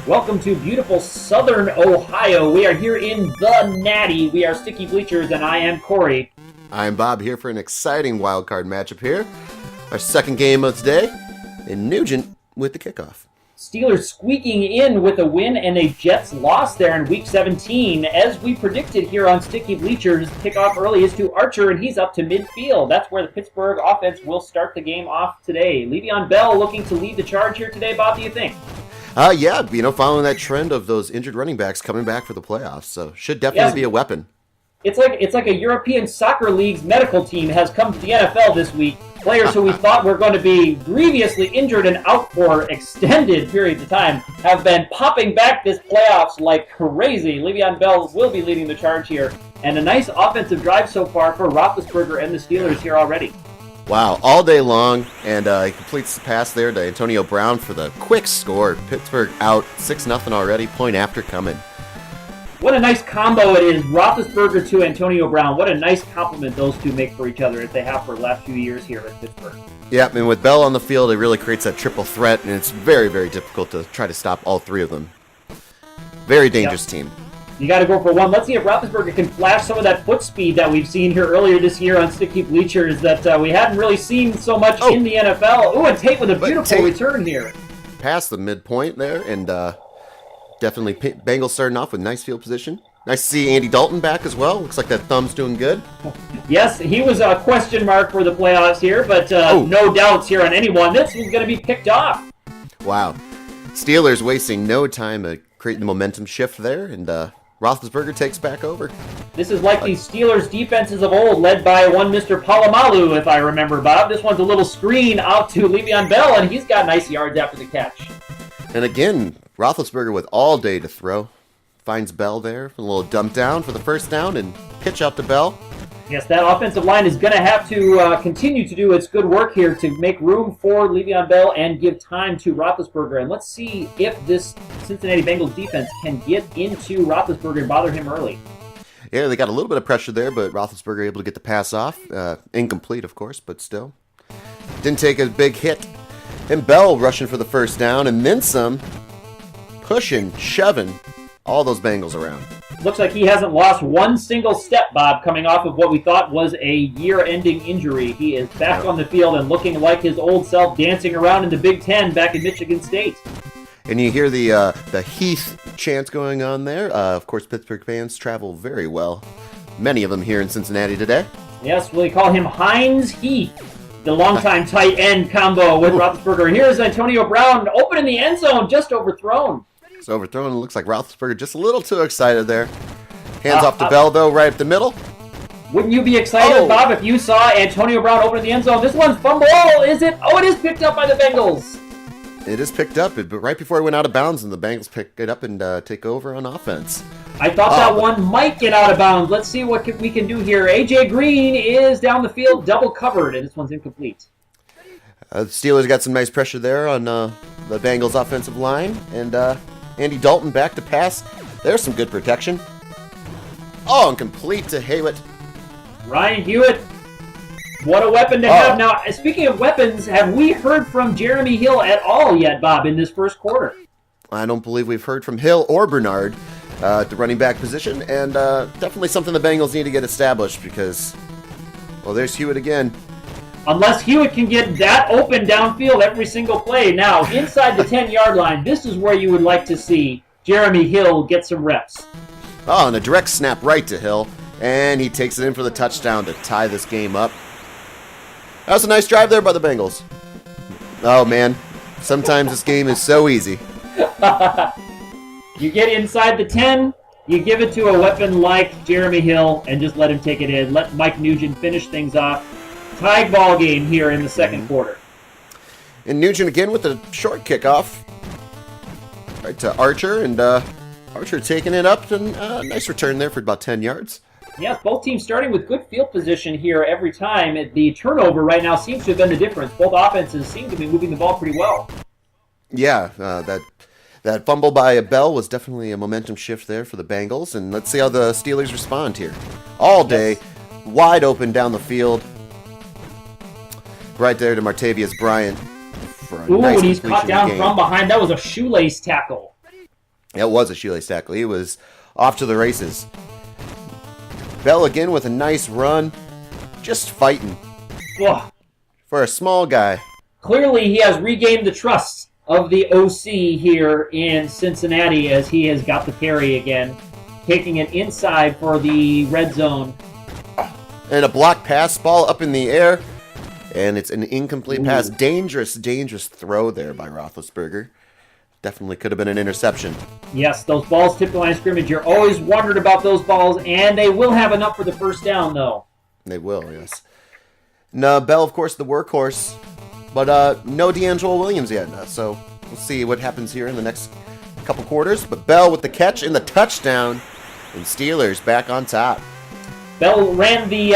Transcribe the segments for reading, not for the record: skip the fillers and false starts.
Welcome to beautiful southern Ohio. We are here in the Natty. We are Sticky Bleachers, and I am Cory. I'm Bob here for an exciting wild card matchup here. Our second game of the day, and Nugent with the kickoff. Steelers squeaking in with a win and a Jets loss there in Week 17. As we predicted here on Sticky Bleachers, kickoff early is to Archer, and he's up to midfield. That's where the Pittsburgh offense will start the game off today. Le'Veon Bell looking to lead the charge here today. Bob, do you think? Following that trend of those injured running backs coming back for the playoffs, so should definitely be a weapon. It's like a European soccer league's medical team has come to the NFL this week. Players who we thought were going to be grievously injured and out for extended periods of time have been popping back this playoffs like crazy. Le'Veon Bell will be leading the charge here, and a nice offensive drive so far for Roethlisberger and the Steelers here already. Wow, all day long, and he completes the pass there to Antonio Brown for the quick score. Pittsburgh out 6-0 already, point after coming. What a nice combo it is, Roethlisberger to Antonio Brown. What a nice compliment those two make for each other, as they have for the last few years here in Pittsburgh. Yep, and with Bell on the field, it really creates that triple threat, and it's very, very difficult to try to stop all three of them. Very dangerous team. You got to go for one. Let's see if Roethlisberger can flash some of that foot speed that we've seen here earlier this year on Sticky Bleachers that we hadn't really seen so much in the NFL. Ooh, and Tate with a beautiful return here. Past the midpoint there, and definitely Bengals starting off with nice field position. Nice to see Andy Dalton back as well. Looks like that thumb's doing good. Yes, he was a question mark for the playoffs here, but no doubts here on anyone. This is going to be picked off. Wow. Steelers wasting no time at creating the momentum shift there, and Roethlisberger takes back over. This is like the Steelers defenses of old, led by one Mr. Palomalu, if I remember, Bob. This one's a little screen out to Le'Veon Bell, and he's got nice yards after the catch. And again, Roethlisberger with all day to throw. Finds Bell there for a little dump down for the first down and pitch out to Bell. Yes, that offensive line is going to have to continue to do its good work here to make room for Le'Veon Bell and give time to Roethlisberger. And let's see if this Cincinnati Bengals defense can get into Roethlisberger and bother him early. Yeah, they got a little bit of pressure there, but Roethlisberger able to get the pass off. Incomplete, of course, but still. Didn't take a big hit. And Bell rushing for the first down, and then some, pushing, shoving all those Bengals around. Looks like he hasn't lost one single step, Bob, coming off of what we thought was a year-ending injury. He is back on the field and looking like his old self, dancing around in the Big Ten back in Michigan State. And you hear the Heath chants going on there. Of course, Pittsburgh fans travel very well. Many of them here in Cincinnati today. Yes, we call him Heinz Heath, the longtime tight end combo with Roethlisberger. Here's Antonio Brown open in the end zone, just overthrown. It's overthrown. It looks like Roethlisberger just a little too excited there. Hands off to Bell, though, right up the middle. Wouldn't you be excited, Bob, if you saw Antonio Brown open in the end zone? This one's fumble. Is it? Oh, it is picked up by the Bengals. It is picked up, but right before it went out of bounds, and the Bengals pick it up and take over on offense. I thought that one might get out of bounds. Let's see what we can do here. A.J. Green is down the field, double covered, and this one's incomplete. The Steelers got some nice pressure there on the Bengals offensive line, and Andy Dalton back to pass. There's some good protection. Oh, and complete to Hewitt. Ryan Hewitt. What a weapon to have. Now, speaking of weapons, have we heard from Jeremy Hill at all yet, Bob, in this first quarter? I don't believe we've heard from Hill or Bernard at the running back position, and definitely something the Bengals need to get established because, well, there's Hewitt again. Unless Hewitt can get that open downfield every single play. Now, inside the 10-yard line, this is where you would like to see Jeremy Hill get some reps. Oh, and a direct snap right to Hill, and he takes it in for the touchdown to tie this game up. That was a nice drive there by the Bengals. Oh, man. Sometimes this game is so easy. You get inside the 10, you give it to a weapon like Jeremy Hill, and just let him take it in. Let Mike Nugent finish things off. Tied ball game here in the second quarter. And Nugent again with a short kickoff. Right to Archer, and Archer taking it up, and nice return there for about 10 yards. Yes, both teams starting with good field position here every time. The turnover right now seems to have been the difference. Both offenses seem to be moving the ball pretty well. Yeah, that fumble by Bell was definitely a momentum shift there for the Bengals, and let's see how the Steelers respond here. All day, wide open down the field. Right there to Martavius Bryant. Ooh, nice and he's caught down from behind. That was a shoelace tackle. It was a shoelace tackle. He was off to the races. Bell again with a nice run. Just fighting. Ugh. For a small guy. Clearly, he has regained the trust of the OC here in Cincinnati as he has got the carry again, taking it inside for the red zone. And a block pass, ball up in the air, and it's an incomplete pass. Dangerous, dangerous throw there by Roethlisberger. Definitely could have been an interception. Yes, those balls tip the line of scrimmage. You're always wondered about those balls, and they will have enough for the first down, though. They will, yes. No, Bell, of course, the workhorse. But no D'Angelo Williams yet, so we'll see what happens here in the next couple quarters. But Bell with the catch and the touchdown, and Steelers back on top. Bell ran the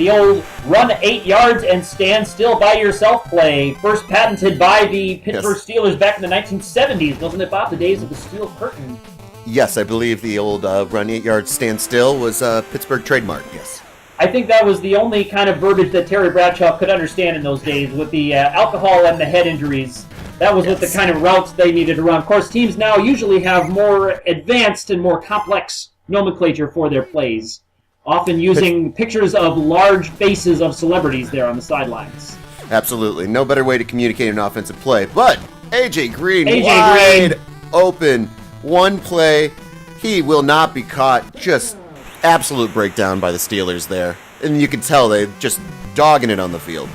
old run 8 yards and stand still by yourself play, first patented by the Pittsburgh Steelers back in the 1970s, wasn't it, Bob? The days of the steel curtain. Yes, I believe the old run 8 yards stand still was Pittsburgh trademark, yes. I think that was the only kind of verbiage that Terry Bradshaw could understand in those days with the alcohol and the head injuries. That was what the kind of routes they needed to run. Of course, teams now usually have more advanced and more complex nomenclature for their plays, often using pictures of large faces of celebrities there on the sidelines. Absolutely. No better way to communicate an offensive play. But A.J. Green Green. Open. One play. He will not be caught. Just absolute breakdown by the Steelers there. And you can tell they're just dogging it on the field.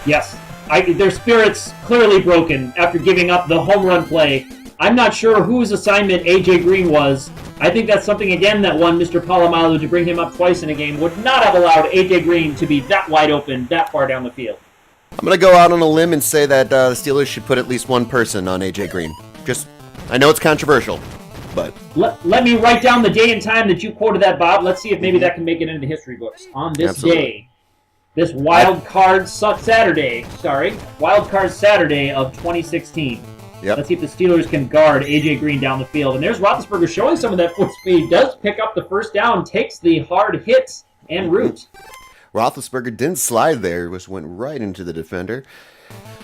Yes. Their spirit's clearly broken after giving up the home run play. I'm not sure whose assignment A.J. Green was. I think that's something, again, that one Mr. Polamalu to bring him up twice in a game would not have allowed A.J. Green to be that wide open, that far down the field. I'm going to go out on a limb and say that the Steelers should put at least one person on A.J. Green. I know it's controversial, but... Let me write down the day and time that you quoted that, Bob. Let's see if maybe that can make it into the history books. On this day, this wild card Saturday of 2016. Yep. Let's see if the Steelers can guard A.J. Green down the field. And there's Roethlisberger showing some of that foot speed. Does pick up the first down, takes the hard hit en route. Roethlisberger didn't slide there, just went right into the defender.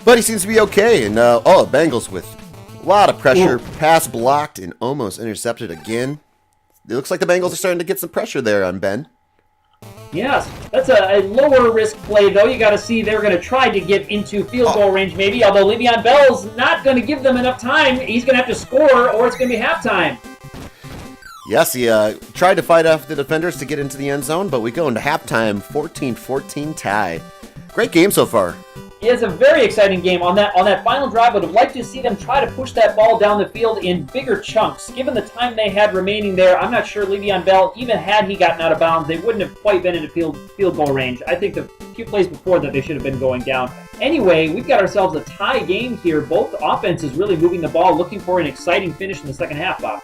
But he seems to be okay. And, Bengals with a lot of pressure. Ooh. Pass blocked and almost intercepted again. It looks like the Bengals are starting to get some pressure there on Ben. Yes, that's a lower risk play, though. You got to see they're going to try to get into field goal range, maybe. Although Le'Veon Bell's not going to give them enough time. He's going to have to score, or it's going to be halftime. Yes, he tried to fight off the defenders to get into the end zone, but we go into halftime, 14-14 tie. Great game so far. It's a very exciting game. On that final drive, I would have liked to see them try to push that ball down the field in bigger chunks. Given the time they had remaining there, I'm not sure Le'Veon Bell, even had he gotten out of bounds, they wouldn't have quite been into field goal range. I think the few plays before that they should have been going down. Anyway, we've got ourselves a tie game here. Both offenses really moving the ball, looking for an exciting finish in the second half, Bob.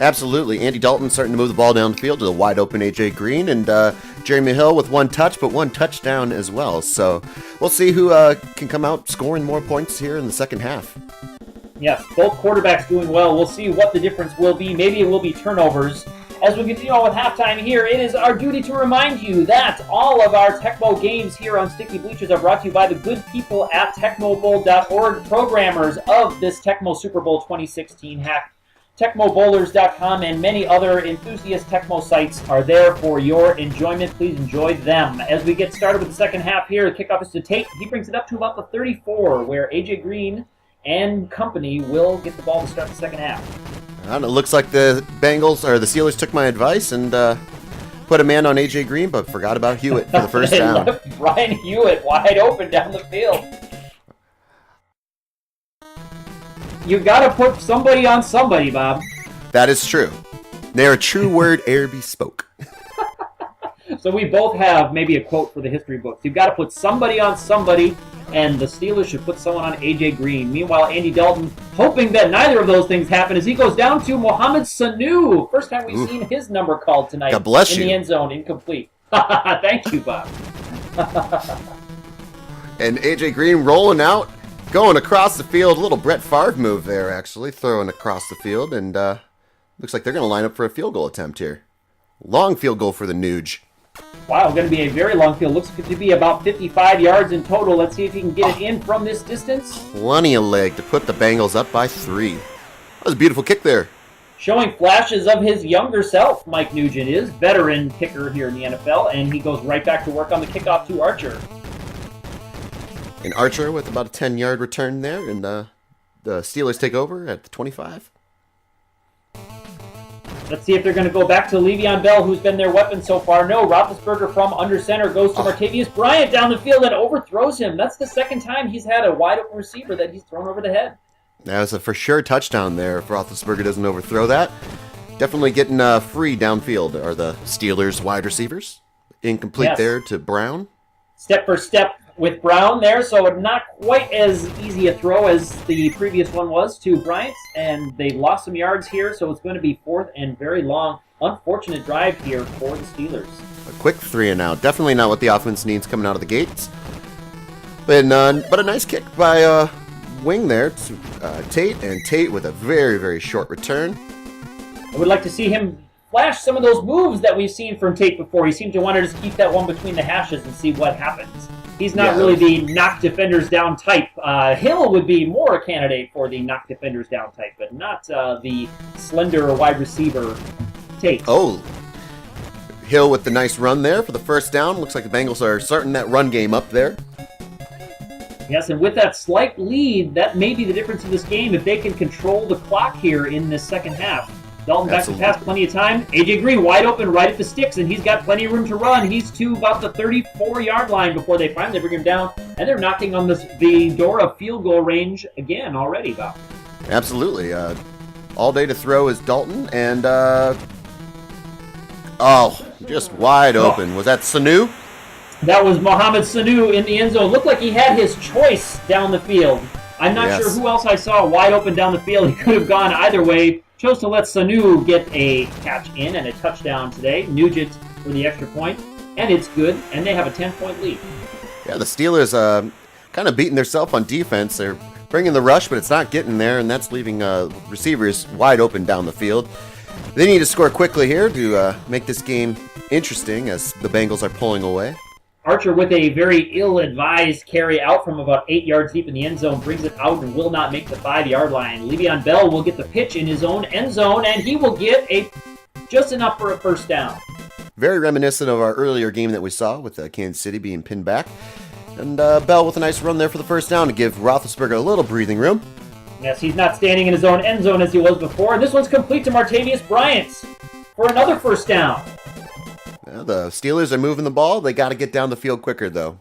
Absolutely. Andy Dalton starting to move the ball down the field to the wide open A.J. Green, and Jeremy Hill with one touch, but one touchdown as well. So we'll see who can come out scoring more points here in the second half. Yes, both quarterbacks doing well. We'll see what the difference will be. Maybe it will be turnovers. As we continue on with halftime here, it is our duty to remind you that all of our Tecmo games here on Sticky Bleachers are brought to you by the good people at TecmoBowl.org, programmers of this Tecmo Super Bowl 2016 hack. TecmoBowlers.com and many other enthusiast Tecmo sites are there for your enjoyment. Please enjoy them. As we get started with the second half here, the kickoff is to Tate. He brings it up to about the 34, where A.J. Green and company will get the ball to start the second half. And it looks like the Steelers took my advice and put a man on A.J. Green, but forgot about Hewitt for the first down. Left Brian Hewitt wide open down the field. You gotta put somebody on somebody, Bob. That is true. They're a true word ere bespoke. So we both have maybe a quote for the history books. You've got to put somebody on somebody, and the Steelers should put someone on A.J. Green. Meanwhile, Andy Dalton, hoping that neither of those things happen, as he goes down to Mohamed Sanu. First time we've seen his number called tonight. God bless in you. The end zone, incomplete. Thank you, Bob. And A.J. Green rolling out. Going across the field, a little Brett Favre move there, actually, throwing across the field, and looks like they're going to line up for a field goal attempt here. Long field goal for the Nuge. Wow, going to be a very long field. Looks to be about 55 yards in total. Let's see if he can get it in from this distance. Plenty of leg to put the Bengals up by 3. That was a beautiful kick there. Showing flashes of his younger self, Mike Nugent is veteran kicker here in the NFL, and he goes right back to work on the kickoff to Archer. And Archer with about a 10-yard return there, and the Steelers take over at the 25. Let's see if they're going to go back to Le'Veon Bell, who's been their weapon so far. No, Roethlisberger from under center goes to Martavius Bryant down the field and overthrows him. That's the second time he's had a wide-open receiver that he's thrown over the head. That was a for sure touchdown there if Roethlisberger doesn't overthrow that. Definitely getting free downfield are the Steelers wide receivers. Incomplete there to Brown. Step for step with Brown there, so not quite as easy a throw as the previous one was to Bryant, and they lost some yards here, so it's going to be fourth and very long. Unfortunate drive here for the Steelers. A quick 3 and out. Definitely not what the offense needs coming out of the gates. But a nice kick by Wing there to Tate, and Tate with a very, very short return. I would like to see him flash some of those moves that we've seen from Tate before. He seemed to want to just keep that one between the hashes and see what happens. He's not really the knock defenders down type. Hill would be more a candidate for the knock defenders down type, but not the slender wide receiver Tate. Oh, Hill with the nice run there for the first down. Looks like the Bengals are starting that run game up there. Yes, and with that slight lead, that may be the difference in this game if they can control the clock here in this second half. Dalton back to pass, plenty of time. A.J. Green wide open right at the sticks, and he's got plenty of room to run. He's to about the 34-yard line before they finally bring him down, and they're knocking on the door of field goal range again already, Bob. Absolutely. All day to throw is Dalton, and just wide open. Was that Sanu? That was Mohamed Sanu in the end zone. Looked like he had his choice down the field. I'm not sure who else I saw wide open down the field. He could have gone either way. Chose to let Sanu get a catch in and a touchdown today. Nugent for the extra point, and it's good, and they have a 10-point lead. Yeah, the Steelers kind of beating themselves on defense. They're bringing the rush, but it's not getting there, and that's leaving receivers wide open down the field. They need to score quickly here to make this game interesting as the Bengals are pulling away. Archer with a very ill-advised carry out from about 8 yards deep in the end zone, brings it out and will not make the 5-yard line. Le'Veon Bell will get the pitch in his own end zone, and he will get just enough for a first down. Very reminiscent of our earlier game that we saw with Kansas City being pinned back. And Bell with a nice run there for the first down to give Roethlisberger a little breathing room. Yes, he's not standing in his own end zone as he was before, and this one's complete to Martavius Bryant for another first down. The Steelers are moving the ball. They got to get down the field quicker, though.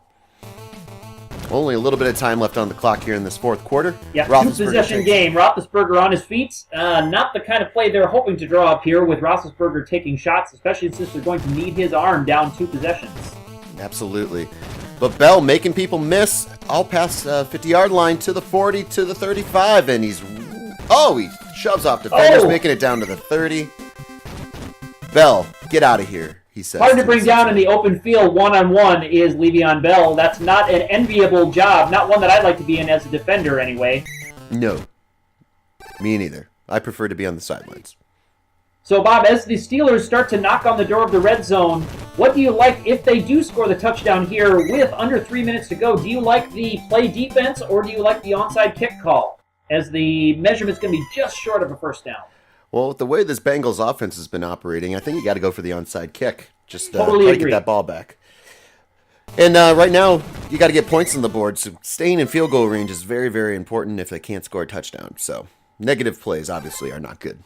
Only a little bit of time left on the clock here in this fourth quarter. Yeah, two-possession game. Roethlisberger on his feet. Not the kind of play they're hoping to draw up here with Roethlisberger taking shots, especially since they're going to need his arm down 2 possessions. Absolutely. But Bell making people miss all past 50-yard line to the 40, to the 35, and he shoves off defenders, making it down to the 30. Bell, get out of here, he says. Hard to bring down in the open field one-on-one is Le'Veon Bell. That's not an enviable job, not one that I'd like to be in as a defender anyway. No. Me neither. I prefer to be on the sidelines. So, Bob, as the Steelers start to knock on the door of the red zone, what do you like if they do score the touchdown here with under 3 minutes to go? Do you like the play defense, or do you like the onside kick call, as the measurement's going to be just short of a first down? Well, with the way this Bengals offense has been operating, I think you got to go for the onside kick. Just totally try to get that ball back. And right now, you got to get points on the board, so staying in field goal range is very, very important if they can't score a touchdown. So, negative plays, obviously, are not good.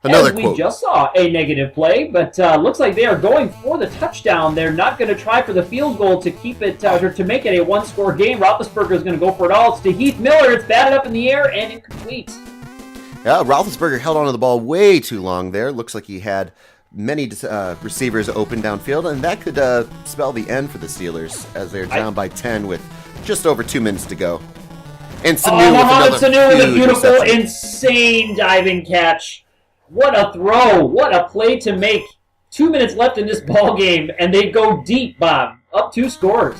Another quote. We just saw a negative play, but looks like they are going for the touchdown. They're not going to try for the field goal to keep it or to make it a one-score game. Roethlisberger is going to go for it all. It's to Heath Miller. It's batted up in the air and incomplete. Yeah, Roethlisberger held onto the ball way too long there. Looks like he had many receivers open downfield, and that could spell the end for the Steelers as they're down by 10 with just over 2 minutes to go. And Sanu with a beautiful, insane diving catch. What a throw. What a play to make. 2 minutes left in this ball game, and they go deep, Bob. Up 2 scores.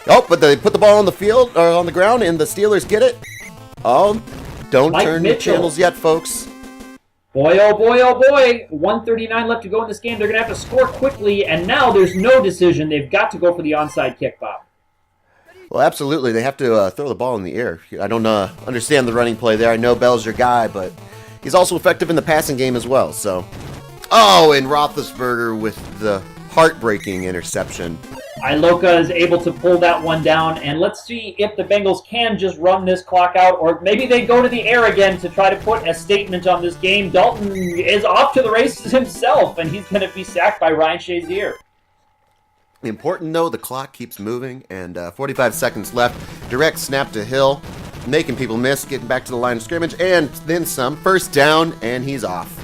Oh, but they put the ball on the field, or on the ground, and the Steelers get it. Oh, don't turn the channels yet, folks. Boy, oh boy, oh boy. 1:39 left to go in this game. They're going to have to score quickly, and now there's no decision. They've got to go for the onside kick, Bob. Well, absolutely. They have to throw the ball in the air. I don't understand the running play there. I know Bell's your guy, but he's also effective in the passing game as well. So, oh, and Roethlisberger with the heartbreaking interception. Iloka is able to pull that one down, and let's see if the Bengals can just run this clock out, or maybe they go to the air again to try to put a statement on this game. Dalton is off to the races himself, and he's going to be sacked by Ryan Shazier. Important, though, the clock keeps moving, and 45 seconds left. Direct snap to Hill, making people miss, getting back to the line of scrimmage, and then some. First down, and he's off.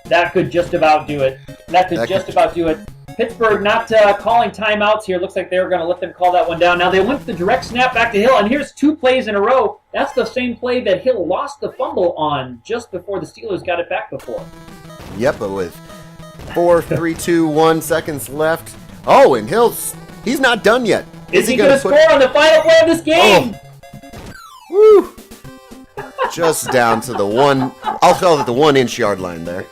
That could just about do it. That could just about do it. Pittsburgh not calling timeouts here. Looks like they're going to let them call that one down. Now they went the direct snap back to Hill, and here's 2 plays in a row. That's the same play that Hill lost the fumble on just before the Steelers got it back before. Yep, but with 4, 3, 2, 1 seconds left. Oh, and he's not done yet. Is he going to score on the final play of this game? Oh. Woo! Just down to the I'll call it the 1-inch yard line there.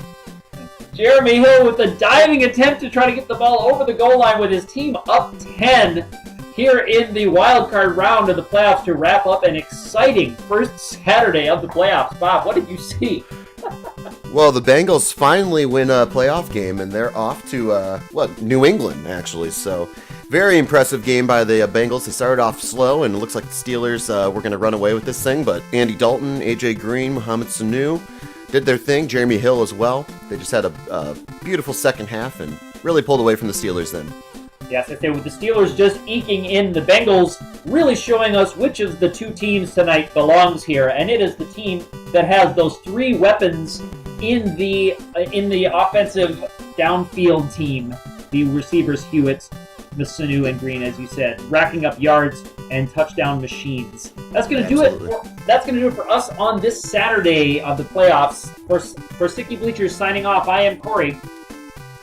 Jeremy Hill with a diving attempt to try to get the ball over the goal line with his team up 10 here in the wild card round of the playoffs to wrap up an exciting first Saturday of the playoffs. Bob, what did you see? Well, the Bengals finally win a playoff game, and they're off to, New England, actually. So, very impressive game by the Bengals. They started off slow, and it looks like the Steelers were going to run away with this thing, but Andy Dalton, A.J. Green, Mohamed Sanu did their thing. Jeremy Hill as well. They just had a beautiful second half and really pulled away from the Steelers then. Yes, I say with the Steelers just eking in, the Bengals really showing us which of the 2 teams tonight belongs here, and it is the team that has those 3 weapons in the offensive downfield team. The receivers Hewitt, Sanu, and Green, as you said, racking up yards and touchdown machines. That's going to do it. That's going to do it for us on this Saturday of the playoffs. For Sticky Bleachers signing off, I am Cory.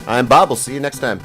I'm Bob. We'll see you next time.